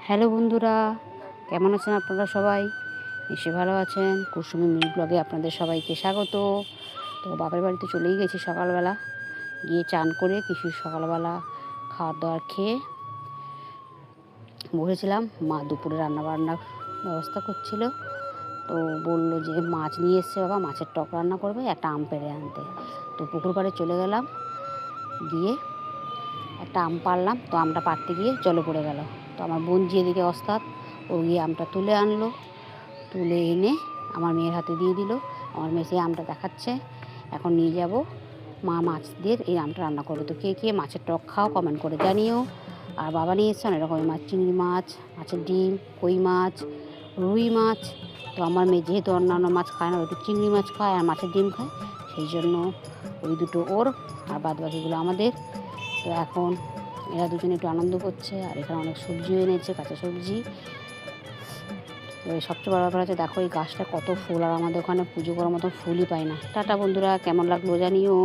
Hello বন্ধুরা, কেমন আছেন আপনারা সবাই? নিশ্চয়ই ভালো আছেন। কুসুমি মিনি ব্লগে আপনাদের সবাইকে স্বাগত। তো বাপের বাড়িতে চলেই গেছি সকালবেলা, গিয়ে চান করে কিছু সকালবেলা খাওয়ার দাওয়ার খেয়ে বসেছিলাম। মা দুপুরে রান্নাবান্নার ব্যবস্থা করছিল। তো বললো যে মাছ নিয়ে এসছে বাবা, মাছের টক রান্না করবে, একটা আম পেড়ে আনতে। তো পুকুর পাড়ে চলে গেলাম, গিয়ে একটা আম পাড়লাম। তো আমটা পাড়তে গিয়ে জলে পড়ে গেল। তো আমার বোন যেদিকে ওস্তাদ, ও গিয়ে আমটা তুলে আনলো। তুলে এনে আমার মেয়ের হাতে দিয়ে দিল। আমার মেয়ে সেই আমটা দেখাচ্ছে, এখন নিয়ে যাব, মা মাছ দিয়ে এই আমটা রান্না করবে। তো কে কে মাছের টক খাও কমেন্ট করে জানিও। আর বাবা নিয়ে এসছে অনেক রকমের মাছ, চিংড়ি মাছ, মাছের ডিম, কই মাছ, রুই মাছ। তো আমার মেয়ে যেহেতু অন্যান্য মাছ খায় না, একটু চিংড়ি মাছ খায় আর মাছের ডিম খায়, সেই জন্য ওই দুটো ওর, আর বাদ বাকিগুলো আমাদের। তো এখন এরা দুজনে একটু আনন্দ করছে। আর এখানে অনেক সবজিও এনেছে, কাঁচা সবজি। সবচেয়ে বড় ব্যাপার হচ্ছে, দেখো এই গাছটা কত ফুল, আর আমাদের ওখানে পুজো করার মতো ফুলই পাই না। টাটা বন্ধুরা, কেমন লাগলো জানিও।